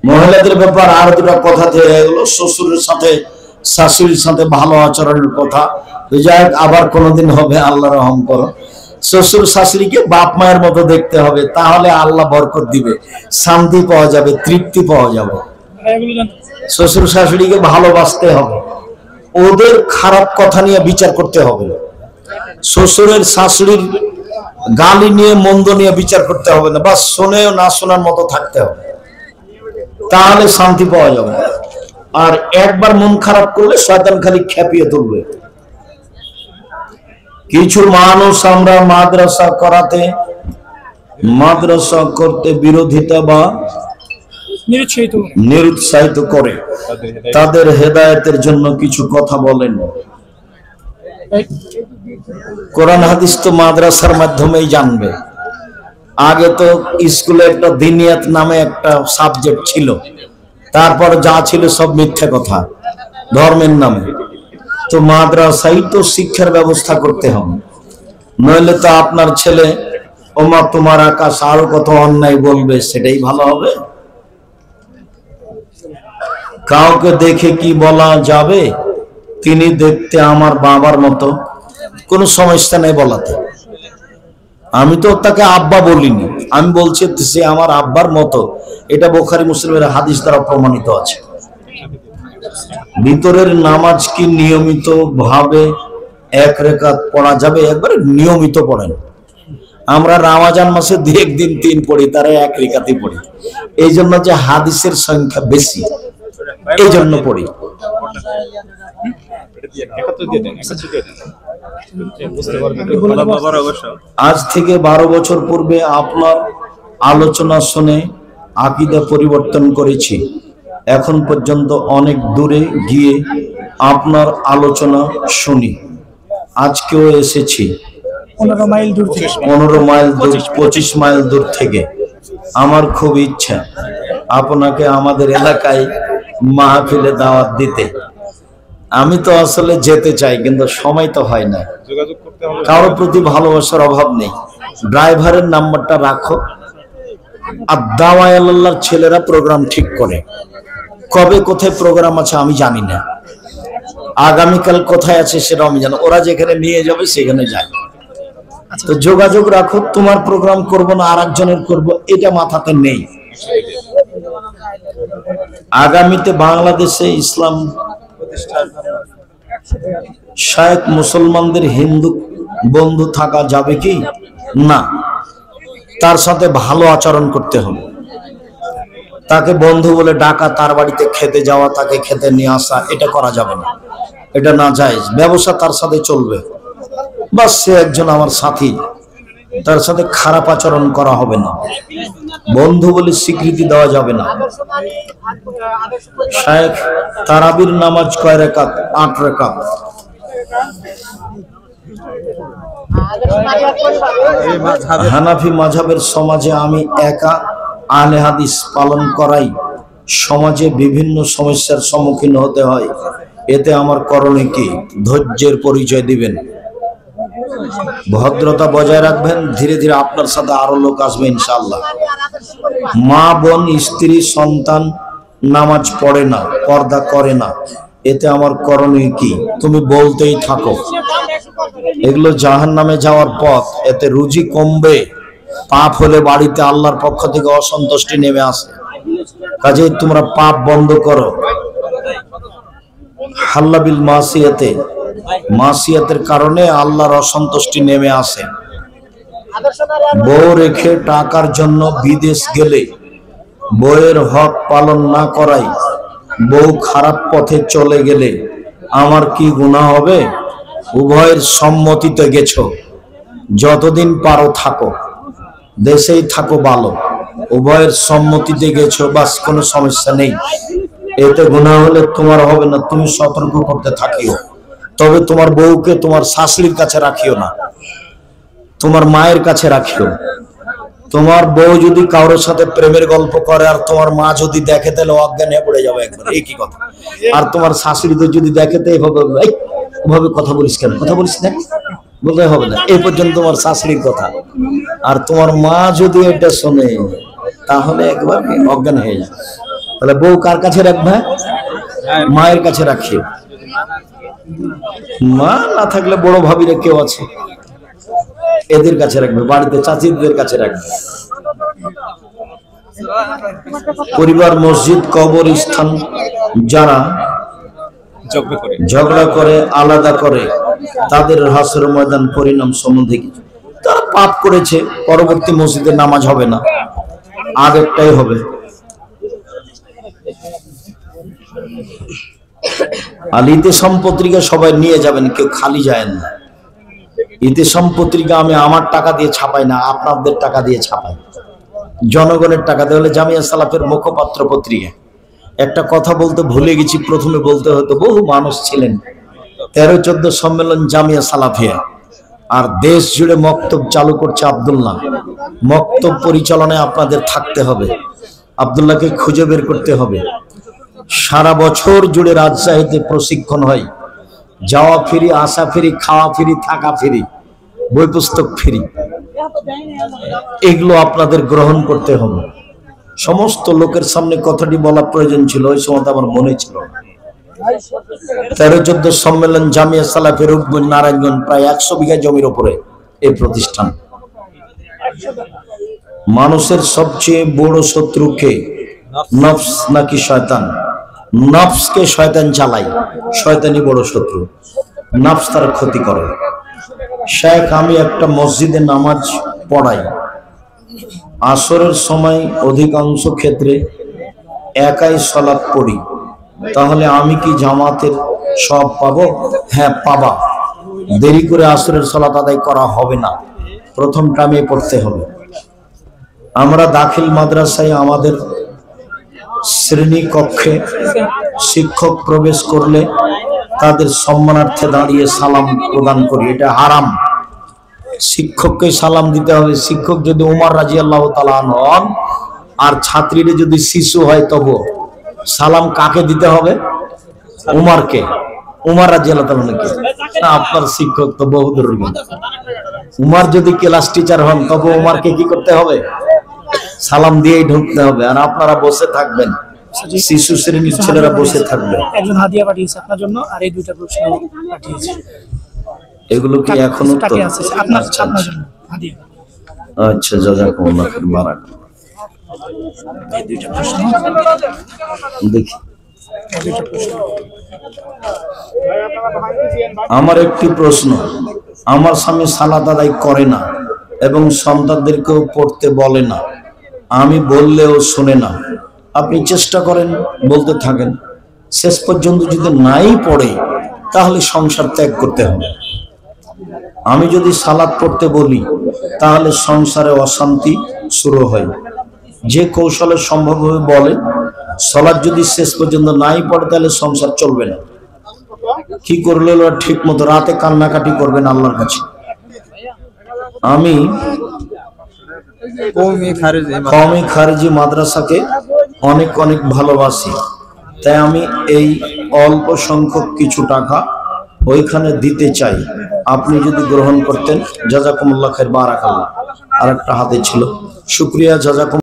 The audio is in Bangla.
মহিলাদের ব্যাপার আর দুটা কথা থেকে গেলো, শ্বশুরের সাথে শাশুড়ির সাথে ভালো আচরণের কথা। যাই আবার কোনোদিন হবে, আল্লাহ রহম করো, শ্বশুর শাশুড়িকে বাপ মায়ের মতো দেখতে হবে, তাহলে আল্লাহ বরকত দিবে, শান্তি পাওয়া যাবে, তৃপ্তি পাওয়া যাবে। শ্বশুর শাশুড়িকে ভালোবাসতে হবে, ওদের খারাপ কথা নিয়ে বিচার করতে হবে, শ্বশুরের শাশুড়ির গালি নিয়ে মন্দ নিয়ে বিচার করতে হবে না, বাস শোনেও না শোনার মতো থাকতে হবে, তাহলে শান্তি পাওয়া যাবে। আর একবার মন খারাপ করলে শয়তান খালি খেপিয়ে তুলবে। কিছু মানুষ আমরা মাদ্রাসা করতে বিরোধিতা বা নিরুৎসাহিত করে, তাদের হেদায়েতের জন্য কিছু কথা বলেন। কোরআন হাদিস তো মাদ্রাসার মাধ্যমেই জানবে। আগে তো স্কুলে একটা দিনিয়াত নামে একটা সাবজেক্ট ছিল, তারপর যা ছিল সব মিথ্যা কথা ধর্মের নামে। তো মাদ্রাসায় তো শিক্ষার ব্যবস্থা করতে হবে, নইলে তো আপনার ছেলে ওমা তোমার আকাশ আরো কত অন্যায় বলবে, সেটাই ভালো হবে। কাউকে দেখে কি বলা যাবে তিনি দেখতে আমার বাবার মতো, কোনো সমস্যা নেই বলাতে। আমি তো তাকে আব্বা বলিনি, আমি বলছি সে আমার আব্বার মতো, এটা বুখারী মুসলিমের হাদিস দ্বারা প্রমাণিত আছে। ভিতরের নামাজ কি নিয়মিত ভাবে এক রাকাত পড়া যাবে? একবারে নিয়মিত পড়েন। আমরা রমজান মাসে 2 দিন 3 পড়ি, তারা 1 রাকাতই পড়ি, এই জন্য যে হাদিসের সংখ্যা বেশি, এই জন্য পড়ি। আজ থেকে 12 বছর পূর্বে আপনার আলোচনা শুনে আকীদা পরিবর্তন করেছি, এখন পর্যন্ত অনেক দূরে গিয়ে আপনার আলোচনা শুনি। আজকেও এসেছি 15 মাইল দূর, 25 মাইল দূর থেকে। আমার খুব ইচ্ছা আপনাকে আমাদের এলাকায় মাহফিলে দাওয়াত দিতে। আমি তো আসলে যেতে চাই, কিন্তু সময় তো হয় না। কারোর প্রতি ভালোবাসার অভাব নেই। ড্রাইভারের নাম্বারটা রাখো। আর দাওয়ায়ে আল্লাহর ছেলেরা প্রোগ্রাম ঠিক করে, কবে কোথায় প্রোগ্রাম আছে আমি জানি না, আগামীকাল কোথায় আছে সেটাও আমি জানি। ওরা যেখানে নিয়ে যাবে সেখানে যায়। তো যোগাযোগ রাখো। তোমার প্রোগ্রাম করব না আরেকজনের করব, এটা মাথাতে নেই। আগামীতে বাংলাদেশে ইসলাম শায়েখ মুসলমানদের হিন্দু বন্ধু থাকা যাবে কি না? তার সাথে ভালো আচরণ করতে হবে। তাকে বন্ধু বলে ডাকা, তার বাড়িতে খেতে যাওয়া, তাকে খেতে নিয়ে আসা, এটা করা যাবে না, এটা না জায়েজ। ব্যবসা তার সাথে চলবে, বাস সে একজন আমার সাথী, তার সাথে খারাপ আচরণ করা হবে না, বন্ধু বলে স্বীকৃতি দেওয়া যাবে না। শায়েখ তারাবির নামাজ কয় রাকাত? 8 রাকাত। হানাফি মাযহাবের সমাজে আমি একা আহলে হাদিস পালন করাই সমাজে বিভিন্ন সমস্যার সম্মুখীন হতে হয়, এতে আমার করণীয় কি? ধৈর্যের পরিচয় দিবেন, ভদ্রতা বজায় রাখবেন, ধীরে ধীরে আপনার সাথে আরো লোক আসবে ইনশাআল্লাহ। মা বোন স্ত্রী সন্তান নামাজ পড়ে না, পর্দা করে না, এতে আমার করণীয় কি? তুমি বলতেই থাকো, এগুলো জাহান্নামে যাওয়ার পথ, এতে রুজি কমবে, পাপ হলে বাড়িতে আল্লাহর পক্ষ থেকে অসন্তুষ্টি নেমে আসে, কাজেই তোমরা পাপ বন্ধ করো। হাল্লা বিল মাসিয়াতে, মাসিয়াতের কারণে আল্লাহর অসন্তুষ্টি নেমে আসে। বউ রেখে টাকার জন্য বিদেশ গেলে বউয়ের হক পালন না করাই, বউ খারাপ পথে চলে গেলে আমার কি গুনাহ হবে? উভয়ের সম্মতিতে গেছো, যতদিন পারো থাকো, দেশেই থাকো ভালো, উভয়ের সম্মতিতে গেছো, বাস কোনো সমস্যা নেই, এতে গুনাহ হলে তোমার হবে না। তুমি সতর্ক করতে থাকিও, তবে তোমার বউকে তোমার শাশুড়ির কাছে রাখিও না, তোমার মায়ের কাছে রাখিও। তোমার বউ যদি কারোর সাথে প্রেমের গল্প করে আর তোমার মা যদি দেখে, তাহলে অজ্ঞান হয়ে পড়ে যাবে একবার, এই কি কথা। আর তোমার শাশুড়ি তো যদি দেখে, তো এইভাবে কথা বলিস কেন, কথা বলিস না, বলতে হবে না, এই পর্যন্ত তোমার শাশুড়ির কথা। আর তোমার মা যদি এটা শোনে, তাহলে একবার অজ্ঞান হয়ে যায়। তাহলে বউ কার কাছে রাখবে? মায়ের কাছে রাখি। মা না থাকলে বড় ভাবিরা কেউ আছে, এদের কাছে রাখবে, বাড়িতে চাচিদের কাছে রাখবে। পরিবার, মসজিদ, কবরস্থান যারা ঝগড়া করে, আলাদা করে, তাদের হাসরের ময়দান পরিণাম সম্বন্ধে কিছু, তারা পাপ করেছে, পরবর্তী মসজিদে নামাজ হবে না, আগেরটাই হবে। আর ইতিসম পত্রিকা সবাই নিয়ে যাবেন, কেউ খালি যায় না। ইতিসম পত্রিকা আমি আমার টাকা দিয়ে ছাপাই না, আপনাদের টাকা দিয়ে ছাপাই, জনগণের টাকা দিয়ে। হলে জামিয়া সালাফের মুখপাত্র পত্রিকা। একটা কথা বলতে ভুলে গেছি, প্রথমে বলতে হতো, বহু মানুষ ছিলেন 13-14 সম্মেলন জামিয়া সালাফিয়া, আর দেশ জুড়ে মক্তব চালু করছে আব্দুল্লাহ। মক্তব পরিচালনায় আপনাদের থাকতে হবে, আব্দুল্লাহকে খুঁজে বের করতে হবে। সারা বছর জুড়ে রাজশাহীতে প্রশিক্ষণ হয়, যাওয়া ফ্রি, আসা ফ্রি, খাওয়া ফ্রি, থাকা ফ্রি, বই পুস্তক ফ্রি। এগুলো আপনাদের গ্রহণ করতে হবে। সমস্ত লোকের সামনে কথাটি বলা প্রয়োজন ছিল, ওই সময় আমার মনে ছিল না। 13-14 সম্মেলন জামিয়া সালাফের রূপগঞ্জ, নারায়ণগঞ্জ, প্রায় 100 বিঘা জমির উপরে এই প্রতিষ্ঠান। মানুষের সবচেয়ে বড় শত্রু কে? নফস নাকি শয়তান? নফসকে শয়তান চালায়, শয়তানই বড় শত্রু। নফস তার ক্ষতি করে। শেখ, আমি একটা মসজিদে নামাজ পড়াই, আসরের সময় অধিকাংশ ক্ষেত্রে একাই সালাত পড়ি, তাহলে আমি কি জামাতের সব পাবো? হ্যাঁ, পাবা। দেরি করে আসরের সালাত আদায় করা হবে না, প্রথম টাইমে পড়তে হবে। আমরা দাখিল মাদ্রাসায় আমাদের শ্রেণী কক্ষে শিক্ষক প্রবেশ করলে তাদের সম্মানার্থে দাঁড়িয়ে সালাম প্রদান করি, এটা হারাম। শিক্ষককে সালাম দিতে হবে। শিক্ষক যদি উমর রাদিয়াল্লাহু তাআলা আনহু হন আর ছাত্রীরা যদি শিশু হয়, তবু সালাম কাকে দিতে হবে? উমরকে। উমর রাদিয়াল্লাহু তাআলা নাকি? না, আপনার শিক্ষক তো বহু দূরের কথা। উমর যদি ক্লাস টিচার হন, তবে উমরকে কি করতে হবে? সালাম দিয়েই ঢুকতে হবে। আর আপনারা বসে থাকবেন, শিশু শ্রেণীর ছেলেরা বসে থাকবে। একজন হাদিয়া পাঠিয়েছে আপনার জন্য, আর এই দুইটা প্রশ্ন পাঠিয়েছে। এগুলো কি এখনো তো? আপনার জন্য হাদিয়া। আচ্ছা, জাযাকুমুল্লাহ খাইর, বারাক। এই দুইটা প্রশ্ন দেখি। আমার একটি প্রশ্ন, আমার স্বামী সালাত আদায় করে না এবং সন্তানদেরকেও পড়তে বলে না, আমি বললেও শোনে না। আপনি চেষ্টা করেন, বলতে থাকেন, শেষ পর্যন্ত যদি নাই পড়ে তাহলে সংসার ত্যাগ করতে হবে। আমি যদি সালাত পড়তে বলি তাহলে সংসারে অশান্তি শুরু হয়। যে কৌশলে সম্ভব হবে বলে। সালাত যদি শেষ পর্যন্ত নাই পড়ে তাহলে সংসার চলবে না। কি করলে ঠিক মতো? রাতে কান্নাকাটি করবেন আল্লাহর কাছে। আমি কওমি খারিজি মাদ্রাসাকে অনেক অনেক ভালোবাসি, তাই আমি এই অল্প সংখ্যক কিছু টাকা ওইখানে দিতে চাই। আপনি যদি গ্রহণ করতেন, জাযাকুমুল্লাহ খাইর, বারাকাল্লাহ। আর একটা হাতে ছিল, শুকরিয়া, জাযাকুম।